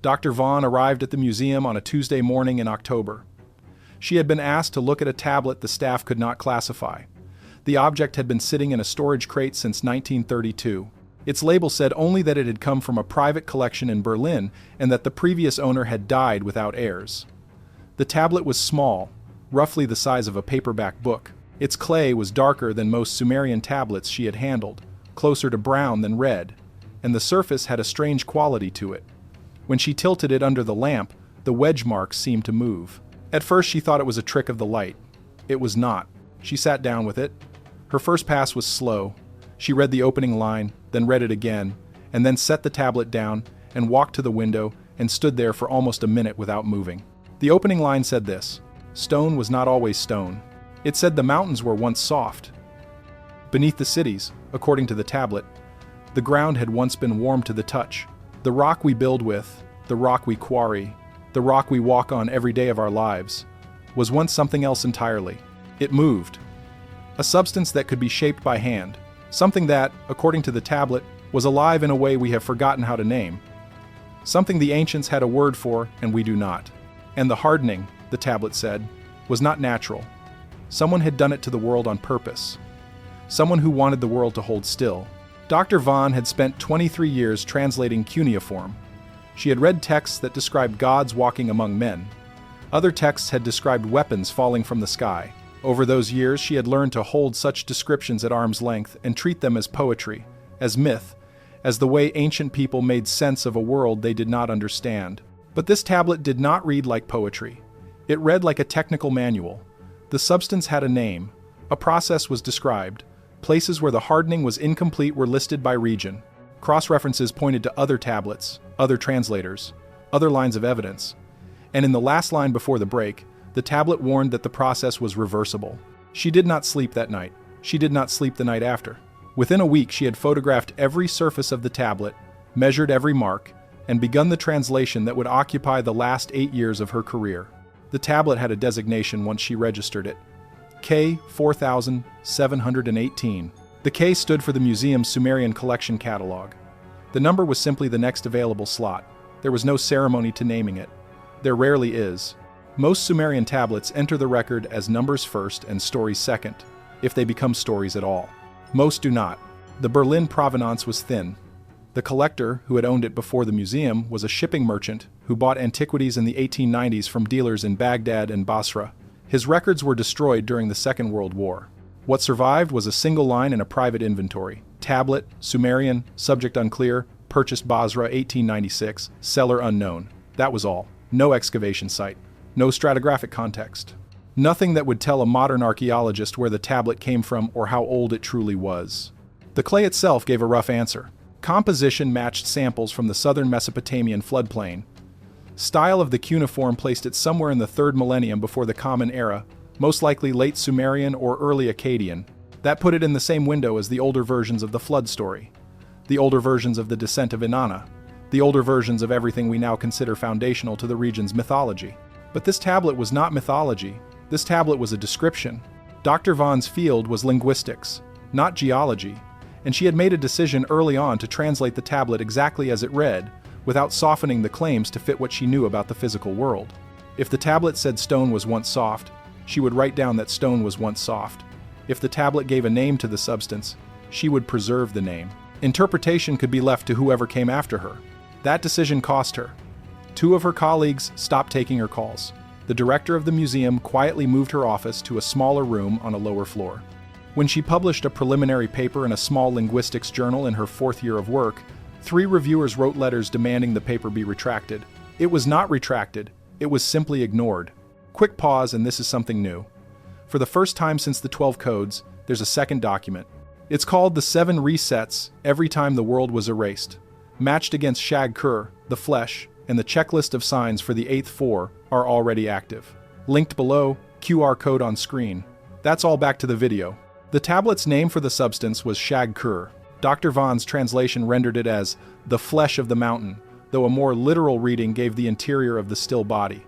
Dr. Vaughn arrived at the museum on a Tuesday morning in October. She had been asked to look at a tablet the staff could not classify. The object had been sitting in a storage crate since 1932. Its label said only that it had come from a private collection in Berlin and that the previous owner had died without heirs. The tablet was small, roughly the size of a paperback book. Its clay was darker than most Sumerian tablets she had handled, closer to brown than red, and the surface had a strange quality to it. When she tilted it under the lamp, the wedge marks seemed to move. At first she thought it was a trick of the light. It was not. She sat down with it. Her first pass was slow. She read the opening line, then read it again, and then set the tablet down and walked to the window and stood there for almost a minute without moving. The opening line said this: "Stone was not always stone." It said the mountains were once soft. Beneath the cities, according to the tablet, the ground had once been warm to the touch. The rock we build with, the rock we quarry, the rock we walk on every day of our lives, was once something else entirely. It moved. A substance that could be shaped by hand. Something that, according to the tablet, was alive in a way we have forgotten how to name. Something the ancients had a word for and we do not. And the hardening, the tablet said, was not natural. Someone had done it to the world on purpose. Someone who wanted the world to hold still. Dr. Vaughn had spent 23 years translating Cuneiform. She had read texts that described gods walking among men. Other texts had described weapons falling from the sky. Over those years, she had learned to hold such descriptions at arm's length and treat them as poetry, as myth, as the way ancient people made sense of a world they did not understand. But this tablet did not read like poetry. It read like a technical manual. The substance had a name. A process was described. Places where the hardening was incomplete were listed by region. Cross-references pointed to other tablets, other translators, other lines of evidence. And in the last line before the break, the tablet warned that the process was reversible. She did not sleep that night. She did not sleep the night after. Within a week, she had photographed every surface of the tablet, measured every mark, and begun the translation that would occupy the last 8 years of her career. The tablet had a designation once she registered it: K 4718. The K stood for the museum's Sumerian collection catalog. The number was simply the next available slot. There was no ceremony to naming it. There rarely is. Most Sumerian tablets enter the record as numbers first and stories second, if they become stories at all. Most do not. The Berlin provenance was thin. The collector, who had owned it before the museum, was a shipping merchant who bought antiquities in the 1890s from dealers in Baghdad and Basra. His records were destroyed during the Second World War. What survived was a single line in a private inventory: tablet, Sumerian, subject unclear, purchased Basra 1896, seller unknown. That was all. No excavation site. No stratigraphic context. Nothing that would tell a modern archaeologist where the tablet came from or how old it truly was. The clay itself gave a rough answer. Composition matched samples from the southern Mesopotamian floodplain. Style of the cuneiform placed it somewhere in the 3rd millennium before the Common Era, most likely late Sumerian or early Akkadian. That put it in the same window as the older versions of the flood story, the older versions of the descent of Inanna, the older versions of everything we now consider foundational to the region's mythology. But this tablet was not mythology. This tablet was a description. Dr. Vaughn's field was linguistics, not geology, and she had made a decision early on to translate the tablet exactly as it read, without softening the claims to fit what she knew about the physical world. If the tablet said stone was once soft, she would write down that stone was once soft. If the tablet gave a name to the substance, she would preserve the name. Interpretation could be left to whoever came after her. That decision cost her. 2 of her colleagues stopped taking her calls. The director of the museum quietly moved her office to a smaller room on a lower floor. When she published a preliminary paper in a small linguistics journal in her 4th year of work, 3 reviewers wrote letters demanding the paper be retracted. It was not retracted, it was simply ignored. Quick pause, and this is something new. For the first time since the 12 codes, there's a second document. It's called the 7 Resets Every Time the World Was Erased. Matched against Shag-Kur, the flesh, and the checklist of signs for the 8th 4 are already active. Linked below, QR code on screen. That's all back to the video. The tablet's name for the substance was Shag-Kur. Dr. Vaughn's translation rendered it as the flesh of the mountain, though a more literal reading gave the interior of the still body.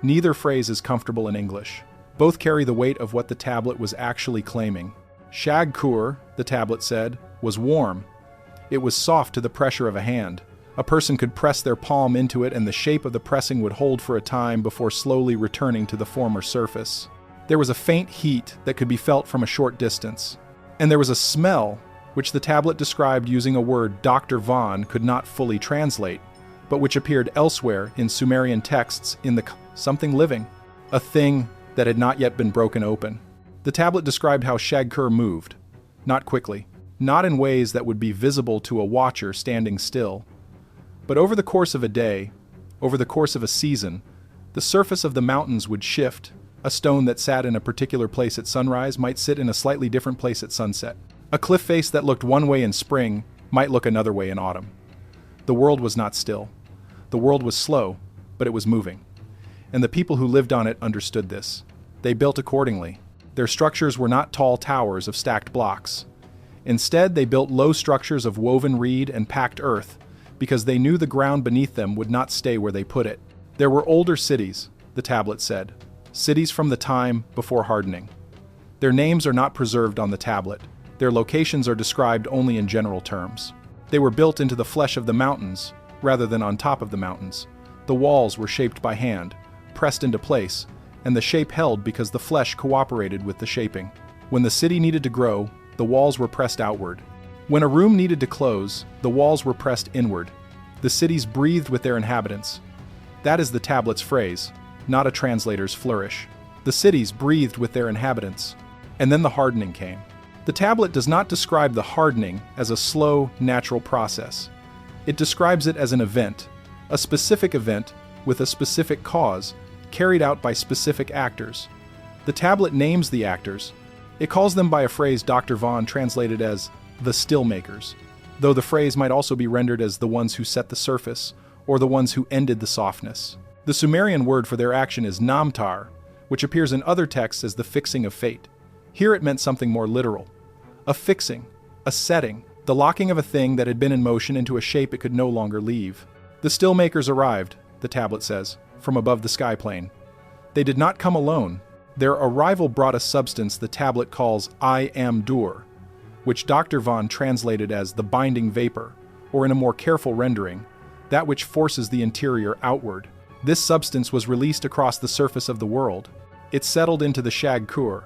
Neither phrase is comfortable in English. Both carry the weight of what the tablet was actually claiming. Shag-Kur, the tablet said, was warm. It was soft to the pressure of a hand, A person could press their palm into it and the shape of the pressing would hold for a time before slowly returning to the former surface. There was a faint heat that could be felt from a short distance. And there was a smell, which the tablet described using a word Dr. Vaughan could not fully translate, but which appeared elsewhere in Sumerian texts in the something living, a thing that had not yet been broken open. The tablet described how Shag-Kur moved, not quickly, not in ways that would be visible to a watcher standing still, but over the course of a day, over the course of a season, the surface of the mountains would shift. A stone that sat in a particular place at sunrise might sit in a slightly different place at sunset. A cliff face that looked one way in spring might look another way in autumn. The world was not still. The world was slow, but it was moving. And the people who lived on it understood this. They built accordingly. Their structures were not tall towers of stacked blocks. Instead, they built low structures of woven reed and packed earth, because they knew the ground beneath them would not stay where they put it. There were older cities, the tablet said. Cities from the time before hardening. Their names are not preserved on the tablet. Their locations are described only in general terms. They were built into the flesh of the mountains, rather than on top of the mountains. The walls were shaped by hand, pressed into place, and the shape held because the flesh cooperated with the shaping. When the city needed to grow, the walls were pressed outward. When a room needed to close, the walls were pressed inward. The cities breathed with their inhabitants. That is the tablet's phrase, not a translator's flourish. The cities breathed with their inhabitants. And then the hardening came. The tablet does not describe the hardening as a slow, natural process. It describes it as an event, a specific event with a specific cause, carried out by specific actors. The tablet names the actors. It calls them by a phrase Dr. Vaughan translated as the still makers, though the phrase might also be rendered as the ones who set the surface, or the ones who ended the softness. The Sumerian word for their action is namtar, which appears in other texts as the fixing of fate. Here it meant something more literal. A fixing, a setting, the locking of a thing that had been in motion into a shape it could no longer leave. The still makers arrived, the tablet says, from above the sky plane. They did not come alone. Their arrival brought a substance the tablet calls I am dur, which Dr. Vaughan translated as the binding vapor, or in a more careful rendering, that which forces the interior outward. This substance was released across the surface of the world. It settled into the Shag-Kur.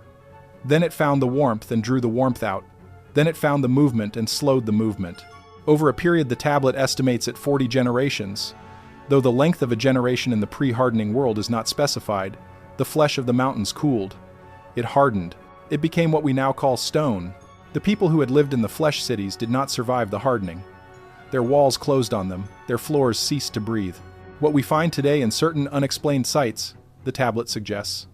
Then it found the warmth and drew the warmth out. Then it found the movement and slowed the movement. Over a period the tablet estimates at 40 generations. Though the length of a generation in the pre-hardening world is not specified, the flesh of the mountains cooled. It hardened. It became what we now call stone. The people who had lived in the flesh cities did not survive the hardening. Their walls closed on them, their floors ceased to breathe. What we find today in certain unexplained sites, the tablet suggests,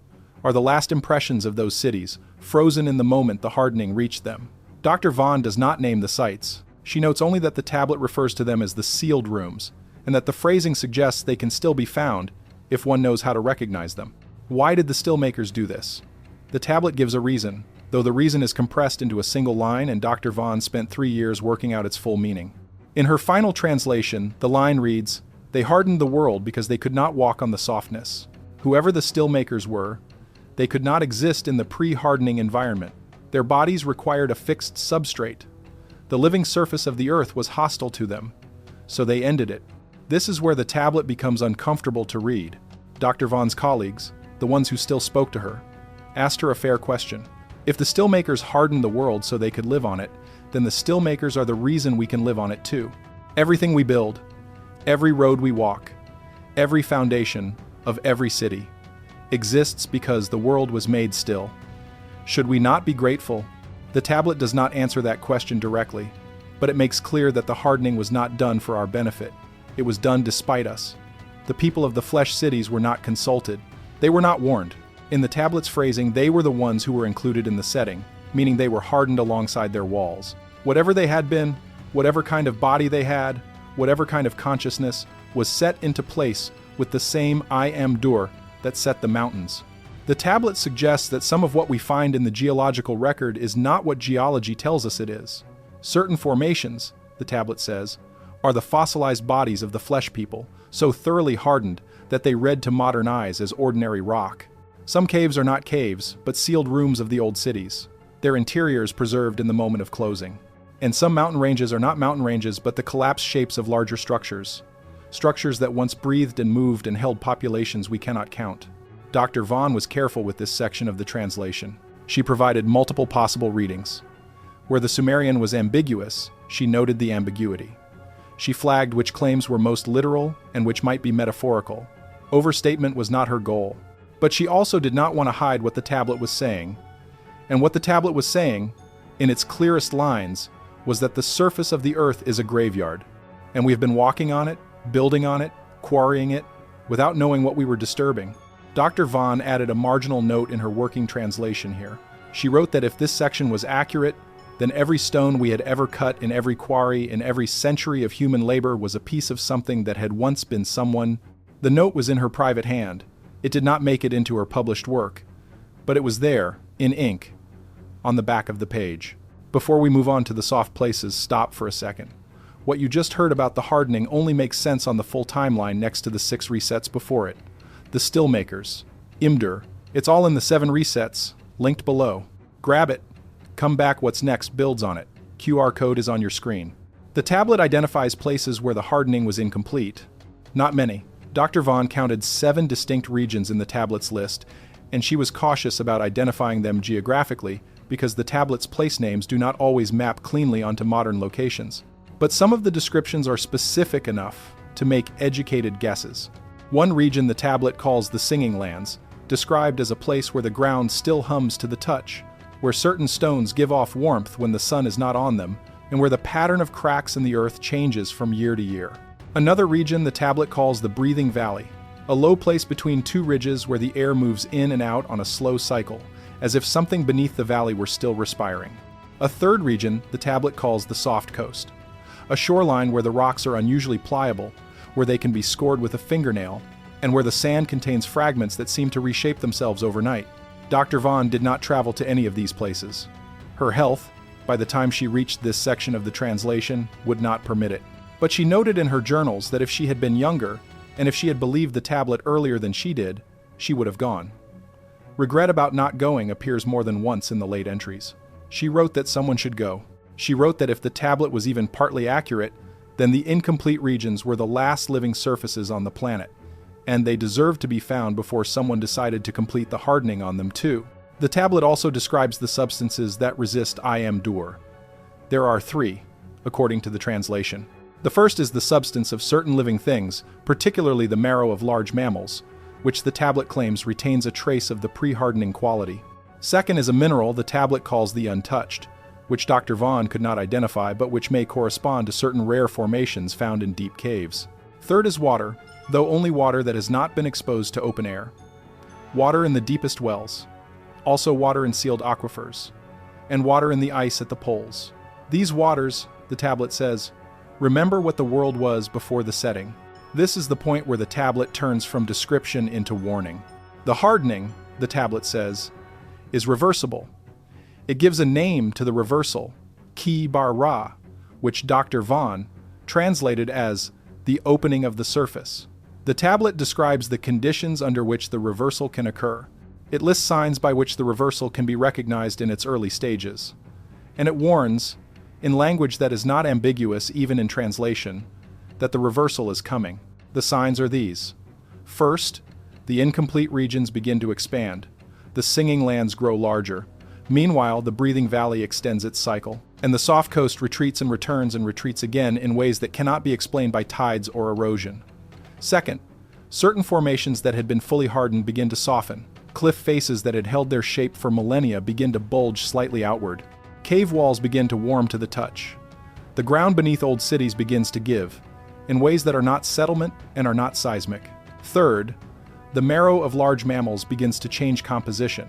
are the last impressions of those cities, frozen in the moment the hardening reached them. Dr. Vaughan does not name the sites. She notes only that the tablet refers to them as the sealed rooms, and that the phrasing suggests they can still be found if one knows how to recognize them. Why did the still makers do this? The tablet gives a reason, though the reason is compressed into a single line and Dr. Vaughan spent 3 years working out its full meaning. In her final translation, the line reads, "They hardened the world because they could not walk on the softness." Whoever the still makers were, they could not exist in the pre-hardening environment. Their bodies required a fixed substrate. The living surface of the earth was hostile to them, so they ended it. This is where the tablet becomes uncomfortable to read. Dr. Vaughan's colleagues, the ones who still spoke to her, asked her a fair question. If the still makers hardened the world so they could live on it, then the still makers are the reason we can live on it too. Everything we build, every road we walk, every foundation of every city exists because the world was made still. Should we not be grateful? The tablet does not answer that question directly, but it makes clear that the hardening was not done for our benefit. It was done despite us. The people of the flesh cities were not consulted. They were not warned. In the tablet's phrasing, they were the ones who were included in the setting, meaning they were hardened alongside their walls. Whatever they had been, whatever kind of body they had, whatever kind of consciousness, was set into place with the same I am dur that set the mountains. The tablet suggests that some of what we find in the geological record is not what geology tells us it is. Certain formations, the tablet says, are the fossilized bodies of the flesh people, so thoroughly hardened that they read to modern eyes as ordinary rock. Some caves are not caves, but sealed rooms of the old cities, their interiors preserved in the moment of closing. And some mountain ranges are not mountain ranges, but the collapsed shapes of larger structures. Structures that once breathed and moved and held populations we cannot count. Dr. Vaughan was careful with this section of the translation. She provided multiple possible readings. Where the Sumerian was ambiguous, she noted the ambiguity. She flagged which claims were most literal and which might be metaphorical. Overstatement was not her goal. But she also did not want to hide what the tablet was saying. And what the tablet was saying, in its clearest lines, was that the surface of the earth is a graveyard. And we have been walking on it, building on it, quarrying it, without knowing what we were disturbing. Dr. Vaughan added a marginal note in her working translation here. She wrote that if this section was accurate, then every stone we had ever cut in every quarry in every century of human labor was a piece of something that had once been someone. The note was in her private hand. It did not make it into her published work, but it was there, in ink, on the back of the page. Before we move on to the soft places, stop for a second. What you just heard about the hardening only makes sense on the full timeline next to the 6 resets before it. The still makers, Imdur, it's all in the 7 resets, linked below. Grab it. Come back, what's next builds on it. QR code is on your screen. The tablet identifies places where the hardening was incomplete. Not many. Dr. Vaughan counted 7 distinct regions in the tablet's list, and she was cautious about identifying them geographically because the tablet's place names do not always map cleanly onto modern locations. But some of the descriptions are specific enough to make educated guesses. One region the tablet calls the Singing Lands, described as a place where the ground still hums to the touch, where certain stones give off warmth when the sun is not on them, and where the pattern of cracks in the earth changes from year to year. Another region the tablet calls the Breathing Valley, a low place between 2 ridges where the air moves in and out on a slow cycle, as if something beneath the valley were still respiring. A third region the tablet calls the Soft Coast, a shoreline where the rocks are unusually pliable, where they can be scored with a fingernail, and where the sand contains fragments that seem to reshape themselves overnight. Dr. Vaughan did not travel to any of these places. Her health, by the time she reached this section of the translation, would not permit it. But she noted in her journals that if she had been younger, and if she had believed the tablet earlier than she did, she would have gone. Regret about not going appears more than once in the late entries. She wrote that someone should go. She wrote that if the tablet was even partly accurate, then the incomplete regions were the last living surfaces on the planet, and they deserved to be found before someone decided to complete the hardening on them too. The tablet also describes the substances that resist Imdur. There are 3, according to the translation. The first is the substance of certain living things, particularly the marrow of large mammals, which the tablet claims retains a trace of the pre-hardening quality. Second is a mineral the tablet calls the untouched, which Dr. Vaughan could not identify but which may correspond to certain rare formations found in deep caves. Third is water, though only water that has not been exposed to open air. Water in the deepest wells. Also water in sealed aquifers. And water in the ice at the poles. These waters, the tablet says, remember what the world was before the setting. This is the point where the tablet turns from description into warning. The hardening, the tablet says, is reversible. It gives a name to the reversal, Ki Bar Ra, which Dr. Vaughan translated as the opening of the surface. The tablet describes the conditions under which the reversal can occur. It lists signs by which the reversal can be recognized in its early stages. And it warns, in language that is not ambiguous even in translation, that the reversal is coming. The signs are these. First, the incomplete regions begin to expand. The Singing Lands grow larger. Meanwhile, the Breathing Valley extends its cycle, and the Soft Coast retreats and retreats again in ways that cannot be explained by tides or erosion. Second, certain formations that had been fully hardened begin to soften. Cliff faces that had held their shape for millennia begin to bulge slightly outward. Cave walls begin to warm to the touch. The ground beneath old cities begins to give, in ways that are not settlement and are not seismic. Third, the marrow of large mammals begins to change composition,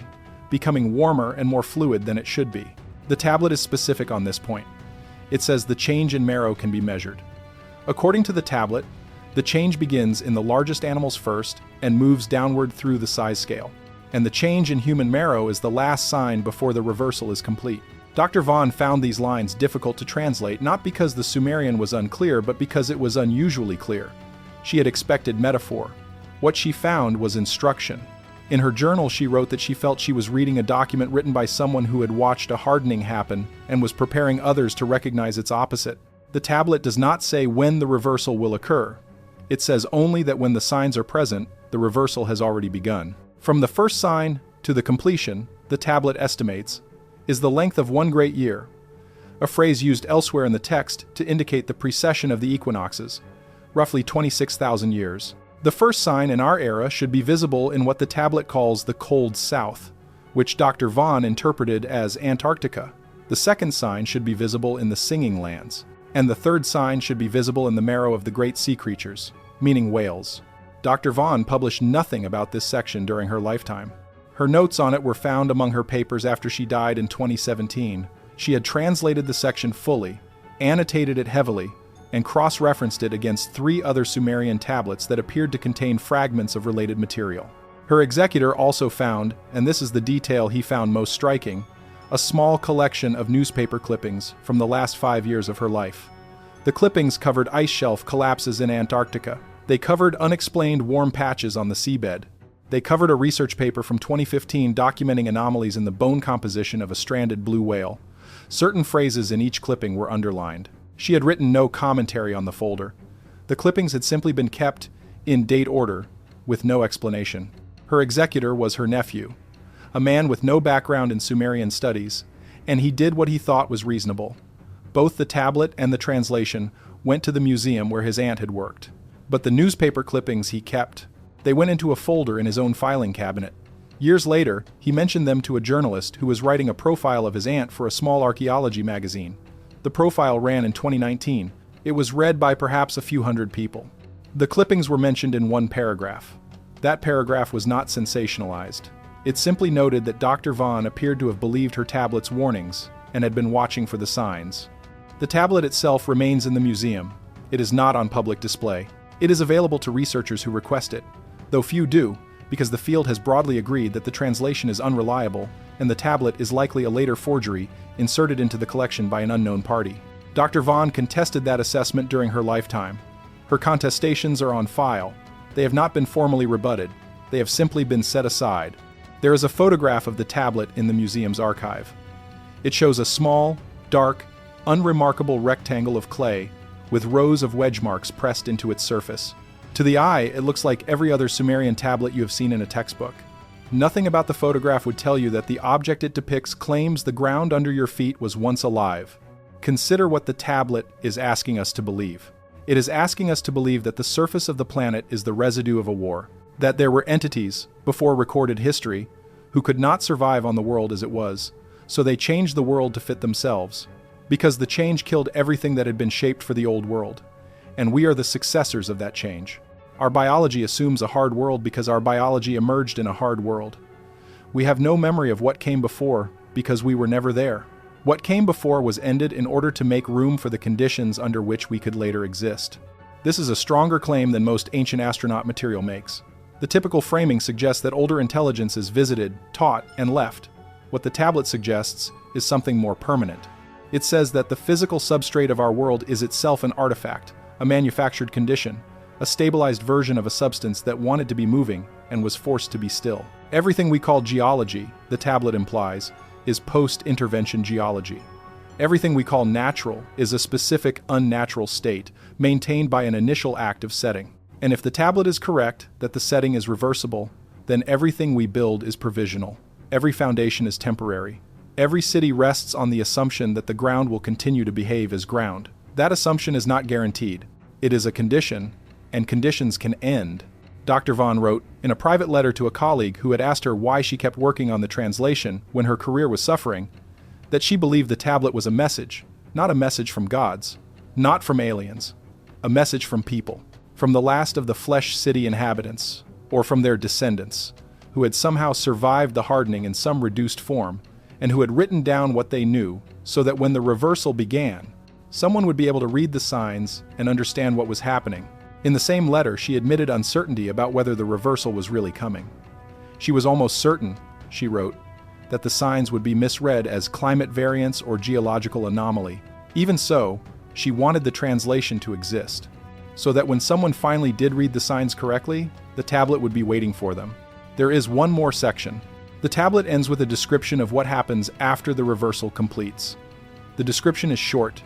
becoming warmer and more fluid than it should be. The tablet is specific on this point. It says the change in marrow can be measured. According to the tablet, the change begins in the largest animals first and moves downward through the size scale. And the change in human marrow is the last sign before the reversal is complete. Dr. Vaughan found these lines difficult to translate, not because the Sumerian was unclear, but because it was unusually clear. She had expected metaphor. What she found was instruction. In her journal, she wrote that she felt she was reading a document written by someone who had watched a hardening happen and was preparing others to recognize its opposite. The tablet does not say when the reversal will occur. It says only that when the signs are present, the reversal has already begun. From the first sign to the completion, the tablet estimates, is the length of one great year, a phrase used elsewhere in the text to indicate the precession of the equinoxes, roughly 26,000 years. The first sign in our era should be visible in what the tablet calls the cold south, which Dr. Vaughan interpreted as Antarctica. The second sign should be visible in the singing lands, and the third sign should be visible in the marrow of the great sea creatures, meaning whales. Dr. Vaughan published nothing about this section during her lifetime. Her notes on it were found among her papers after she died in 2017. She had translated the section fully, annotated it heavily, and cross-referenced it against 3 other Sumerian tablets that appeared to contain fragments of related material. Her executor also found, and this is the detail he found most striking, a small collection of newspaper clippings from the last 5 years of her life. The clippings covered ice shelf collapses in Antarctica. They covered unexplained warm patches on the seabed. They covered a research paper from 2015 documenting anomalies in the bone composition of a stranded blue whale. Certain phrases in each clipping were underlined. She had written no commentary on the folder. The clippings had simply been kept in date order, with no explanation. Her executor was her nephew, a man with no background in Sumerian studies, and he did what he thought was reasonable. Both the tablet and the translation went to the museum where his aunt had worked. But the newspaper clippings he kept. They went into a folder in his own filing cabinet. Years later, he mentioned them to a journalist who was writing a profile of his aunt for a small archaeology magazine. The profile ran in 2019. It was read by perhaps a few hundred people. The clippings were mentioned in one paragraph. That paragraph was not sensationalized. It simply noted that Dr. Vaughan appeared to have believed her tablet's warnings and had been watching for the signs. The tablet itself remains in the museum. It is not on public display. It is available to researchers who request it, though few do, because the field has broadly agreed that the translation is unreliable and the tablet is likely a later forgery inserted into the collection by an unknown party. Dr. Vaughan contested that assessment during her lifetime. Her contestations are on file. They have not been formally rebutted. They have simply been set aside. There is a photograph of the tablet in the museum's archive. It shows a small, dark, unremarkable rectangle of clay with rows of wedge marks pressed into its surface. To the eye, it looks like every other Sumerian tablet you have seen in a textbook. Nothing about the photograph would tell you that the object it depicts claims the ground under your feet was once alive. Consider what the tablet is asking us to believe. It is asking us to believe that the surface of the planet is the residue of a war, that there were entities, before recorded history, who could not survive on the world as it was, so they changed the world to fit themselves, because the change killed everything that had been shaped for the old world, and we are the successors of that change. Our biology assumes a hard world because our biology emerged in a hard world. We have no memory of what came before because we were never there. What came before was ended in order to make room for the conditions under which we could later exist. This is a stronger claim than most ancient astronaut material makes. The typical framing suggests that older intelligences visited, taught, and left. What the tablet suggests is something more permanent. It says that the physical substrate of our world is itself an artifact, a manufactured condition, a stabilized version of a substance that wanted to be moving and was forced to be still. Everything we call geology, the tablet implies, is post-intervention geology. Everything we call natural is a specific unnatural state, maintained by an initial act of setting. And if the tablet is correct, that the setting is reversible, then everything we build is provisional. Every foundation is temporary. Every city rests on the assumption that the ground will continue to behave as ground. That assumption is not guaranteed. It is a condition, and conditions can end. Dr. Vaughan wrote, in a private letter to a colleague who had asked her why she kept working on the translation when her career was suffering, that she believed the tablet was a message, not a message from gods, not from aliens, a message from people, from the last of the flesh city inhabitants, or from their descendants, who had somehow survived the hardening in some reduced form, and who had written down what they knew, so that when the reversal began, someone would be able to read the signs and understand what was happening. In the same letter, she admitted uncertainty about whether the reversal was really coming. She was almost certain, she wrote, that the signs would be misread as climate variance or geological anomaly. Even so, she wanted the translation to exist, so that when someone finally did read the signs correctly, the tablet would be waiting for them. There is one more section. The tablet ends with a description of what happens after the reversal completes. The description is short.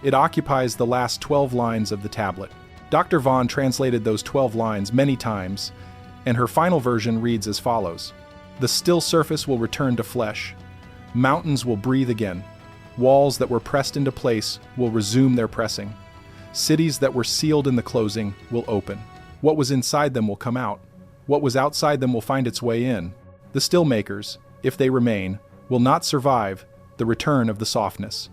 It occupies the last 12 lines of the tablet. Dr. Vaughn translated those 12 lines many times, and her final version reads as follows. The still surface will return to flesh. Mountains will breathe again. Walls that were pressed into place will resume their pressing. Cities that were sealed in the closing will open. What was inside them will come out. What was outside them will find its way in. The still makers, if they remain, will not survive the return of the softness.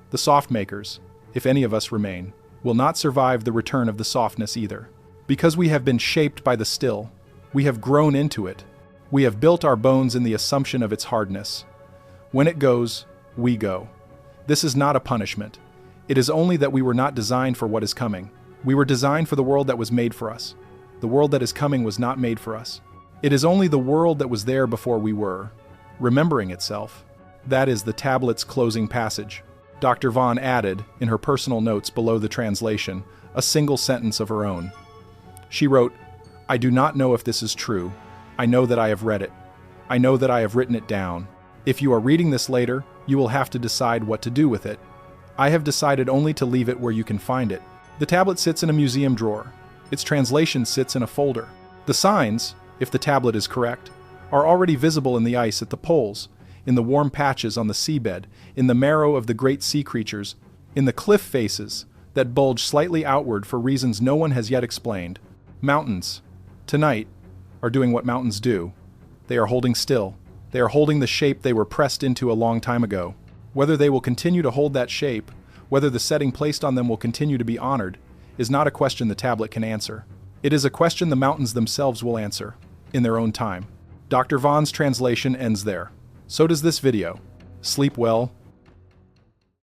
The soft makers, if any of us remain, will not survive the return of the softness either. Because we have been shaped by the still, we have grown into it. We have built our bones in the assumption of its hardness. When it goes, we go. This is not a punishment. It is only that we were not designed for what is coming. We were designed for the world that was made for us. The world that is coming was not made for us. It is only the world that was there before we were, remembering itself. That is the tablet's closing passage. Dr. Vaughn added, in her personal notes below the translation, a single sentence of her own. She wrote, I do not know if this is true. I know that I have read it. I know that I have written it down. If you are reading this later, you will have to decide what to do with it. I have decided only to leave it where you can find it. The tablet sits in a museum drawer. Its translation sits in a folder. The signs, if the tablet is correct, are already visible in the ice at the poles, in the warm patches on the seabed, in the marrow of the great sea creatures, in the cliff faces that bulge slightly outward for reasons no one has yet explained. Mountains, tonight, are doing what mountains do. They are holding still. They are holding the shape they were pressed into a long time ago. Whether they will continue to hold that shape, whether the setting placed on them will continue to be honored, is not a question the tablet can answer. It is a question the mountains themselves will answer, in their own time. Dr. Vaughn's translation ends there. So does this video. Sleep well,